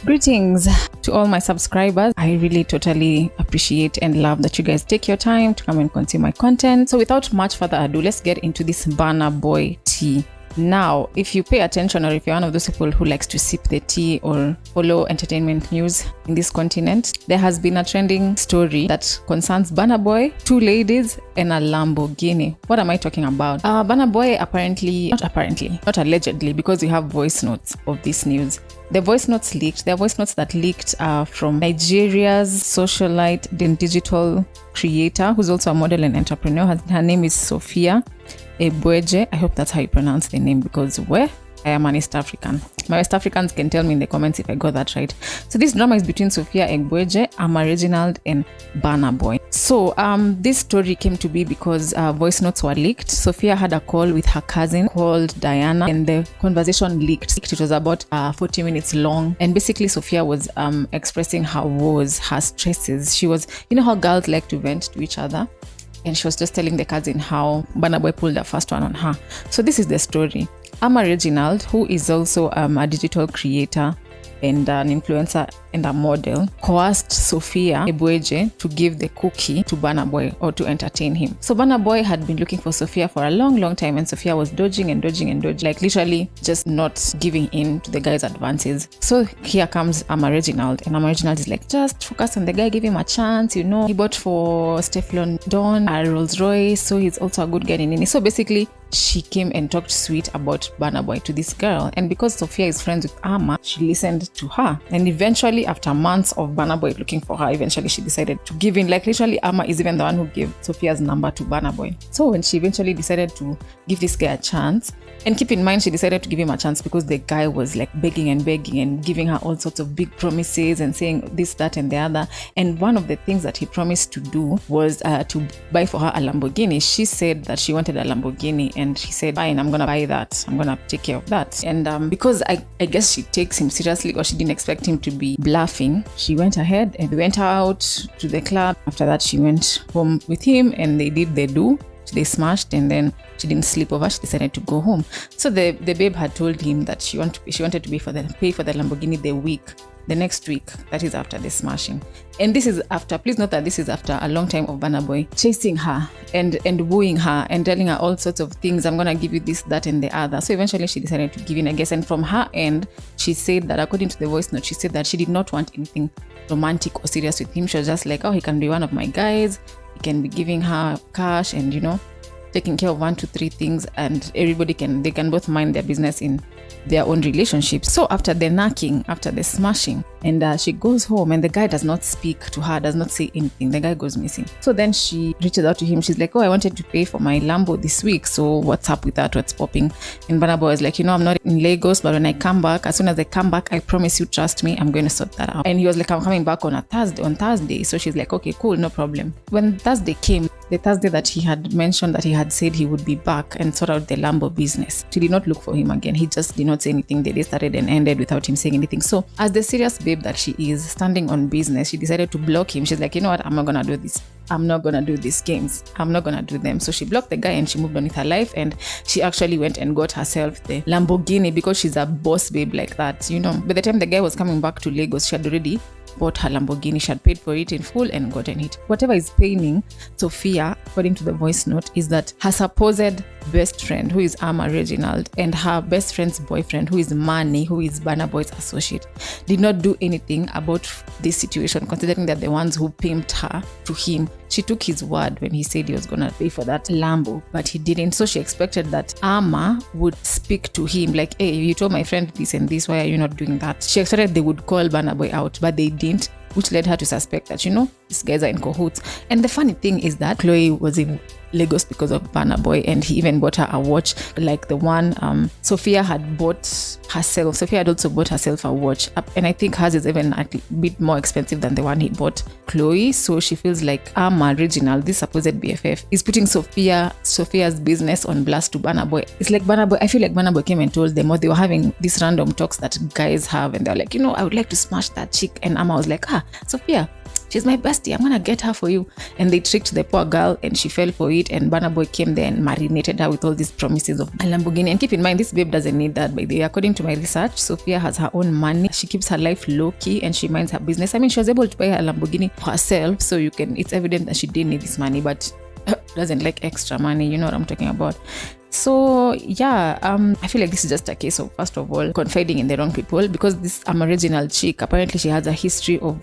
Greetings to all my subscribers. I really totally appreciate and love that you guys take your time to come and consume my content. So without much further ado, let's get into this Burna Boy tea. Now, if you pay attention, or if you're one of those people who likes to sip the tea or follow entertainment news in this continent, there has been a trending story that concerns Burna Boy, two ladies, and a Lamborghini. What am I talking about? Burna Boy not allegedly, because we have voice notes of this news. The voice notes leaked. There are voice notes that leaked from Nigeria's socialite and digital creator, who's also a model and entrepreneur. Her name is Sophia Egbueje. I hope that's how you pronounce the name, because I am an East African. My West Africans can tell me in the comments if I got that right. So this drama is between Sophia Egbueje, Ama Reginald, and Burna Boy. So this story came to be because voice notes were leaked. Sophia had a call with her cousin called Diana, and the conversation leaked. It was about 40 minutes long, and basically Sophia was expressing her woes, her stresses. She was, you know how girls like to vent to each other? And she was just telling the cousin how Burna Boy pulled the first one on her. So this is the story. Ama Reginald, who is also a digital creator and an influencer and a model, coerced Sophia Egbueje to give the cookie to Burna Boy, or to entertain him. So Burna Boy had been looking for Sophia for a long time, and Sophia was dodging, like literally just not giving in to the guy's advances. So here comes Ama Reginald, and Ama Reginald is like, just focus on the guy, give him a chance, you know. He bought for Stefflon Don a Rolls Royce, so he's also a good guy in. So basically, she came and talked sweet about Burna Boy to this girl, and because Sophia is friends with Ama, she listened to her, and eventually, after months of Burna Boy looking for her, eventually she decided to give in. Like literally, Ama is even the one who gave Sophia's number to Burna Boy. So when she eventually decided to give this guy a chance, and keep in mind, she decided to give him a chance because the guy was like begging and giving her all sorts of big promises and saying this, that, and the other. And one of the things that he promised to do was to buy for her a Lamborghini. She said that she wanted a Lamborghini, and he said, fine, I'm gonna buy that, I'm gonna take care of that. And because I guess she takes him seriously, or she didn't expect him to be bluffing, she went ahead and went out to the club. After that, she went home with him, and they did the do. They smashed, and then she didn't sleep over. She decided to go home. So the babe had told him that she wanted to pay for the Lamborghini the next week, that is after the smashing. And this is after, please note that this is after a long time of Burna Boy chasing her and wooing her and telling her all sorts of things. I'm gonna give you this, that, and the other. So eventually she decided to give in, I guess. And from her end, she said that, according to the voice note, she said that she did not want anything romantic or serious with him. She was just like, oh, he can be one of my guys. He can be giving her cash and, you know, taking care of 1, 2, 3 things, and they can both mind their business in their own relationship. So after the knocking, after the smashing, and she goes home, and the guy does not speak to her, does not say anything. The guy goes missing. So then she reaches out to him. She's like, oh, I wanted to pay for my Lambo this week, so what's up with that? What's popping? And Burna Boy is like, you know, I'm not in Lagos, but when I come back, as soon as I come back, I promise you, trust me, I'm going to sort that out. And he was like, I'm coming back on Thursday. So she's like, okay, cool, no problem. When Thursday came, the Thursday that he had mentioned that he had said he would be back and sort out the Lambo business, she did not look for him again. He just did not say anything. The day started and ended without him saying anything. So as the serious babe that she is, standing on business, she decided to block him. She's like, you know what, I'm not gonna do this. I'm not gonna do these games. I'm not gonna do them. So she blocked the guy, and she moved on with her life, and she actually went and got herself the Lamborghini, because she's a boss babe like that, you know. By the time the guy was coming back to Lagos, she had already bought her Lamborghini. She had paid for it in full and gotten it. Whatever is paining Sophia, according to the voice note, is that her supposed best friend, who is Ama Reginald, and her best friend's boyfriend, who is Manny, who is Burna Boy's associate, did not do anything about this situation, considering that the ones who pimped her to him. She took his word when he said he was gonna pay for that Lambo, but he didn't. So she expected that Ama would speak to him like, hey, you told my friend this and this, why are you not doing that? She expected they would call Burna Boy out, but they didn't, which led her to suspect that, you know, these guys are in cahoots. And the funny thing is that Chloe was in Lagos because of Burna Boy, and he even bought her a watch like the one Sophia had bought herself. Sophia had also bought herself a watch, and I think hers is even a bit more expensive than the one he bought Chloe. So she feels like Ama Reginald, this supposed BFF, is putting Sophia's business on blast to Burna Boy. It's like Burna Boy, I feel like Burna Boy came and told them, or they were having these random talks that guys have, and they're like, you know, I would like to smash that chick. And Ama was like, Sophia, she's my bestie, I'm gonna get her for you. And they tricked the poor girl and she fell for it, and Burna Boy came there and marinated her with all these promises of a Lamborghini. And keep in mind, this babe doesn't need that, by the way. According to my research, Sophia has her own money. She keeps her life low-key and she minds her business. I mean, she was able to buy her Lamborghini herself, so it's evident that she didn't need this money, but doesn't like extra money, you know what I'm talking about. So yeah, I feel like this is just a case of, first of all, confiding in the wrong people, because this original chick, apparently she has a history of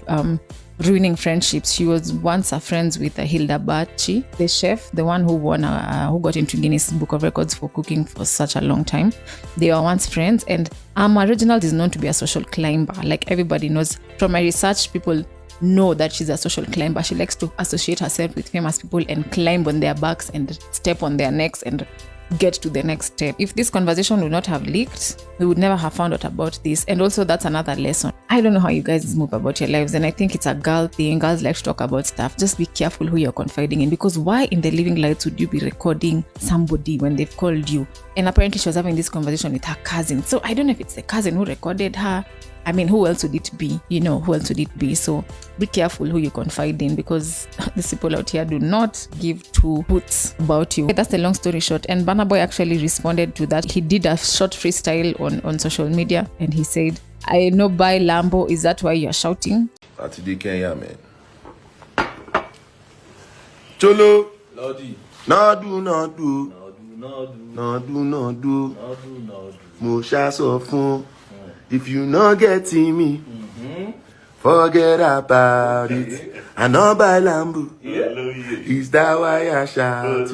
ruining friendships. She was once friends with Hilda Baci, the chef, the one who who got into Guinness Book of Records for cooking for such a long time. They were once friends, and Reginald is known to be a social climber. Like everybody knows from my research, people know that she's a social climber. She likes to associate herself with famous people and climb on their backs and step on their necks and get to the next step. If this conversation would not have leaked, we would never have found out about this. And also, that's another lesson. I don't know how you guys move about your lives, and I think it's a girl thing. Girls like to talk about stuff. Just be careful who you're confiding in, because why in the living lights would you be recording somebody when they've called you? And apparently she was having this conversation with her cousin. So I don't know if it's the cousin who recorded her. I mean, who else would it be? Who else would it be? So be careful who you confide in, because these people out here do not give two hoots about you. That's the long story short. And Burna Boy actually responded to that. He did a short freestyle on social media, and he said, "I know buy Lambo, is that why you're shouting?" Saturday Kenya, man. Cholo. Lodi. Nadu. Mo sha so fun. If you not getting me, forget about it. I know by Lambo. Is that why I shout?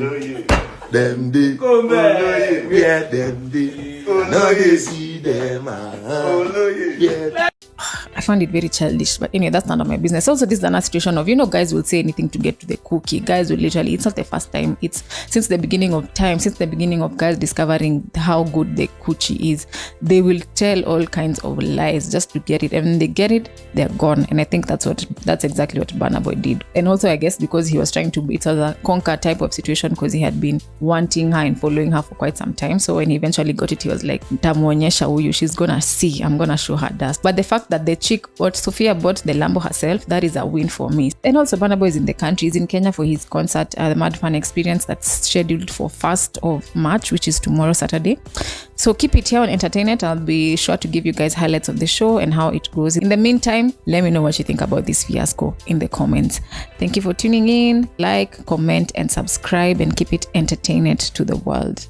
Them day, yeah, them day. No, they see them. Yeah. I found it very childish, but anyway, that's none of my business. Also, this is another situation of, guys will say anything to get to the cookie. Guys will literally, it's not the first time. It's since the beginning of time, since the beginning of guys discovering how good the coochie is. They will tell all kinds of lies just to get it. And when they get it, they're gone. And I think that's exactly what Burna Boy did. And also, I guess because he was trying to, it was a conquer type of situation, because he had been wanting her and following her for quite some time. So when he eventually got it, he was like, "Ntamuonyesha huyu, she's gonna see, I'm gonna show her dust." But the fact that the chick Sophia bought the Lambo herself, that is a win for me. And also, Burna Boy is in the country. He's in Kenya for his concert, the Mad Fun Experience, that's scheduled for 1st of March, which is tomorrow, Saturday. So keep it here on Entertainment. I'll be sure to give you guys highlights of the show and how it goes. In the meantime, let me know what you think about this fiasco in the comments. Thank you for tuning in. Like, comment, and subscribe, and keep it entertainment to the world.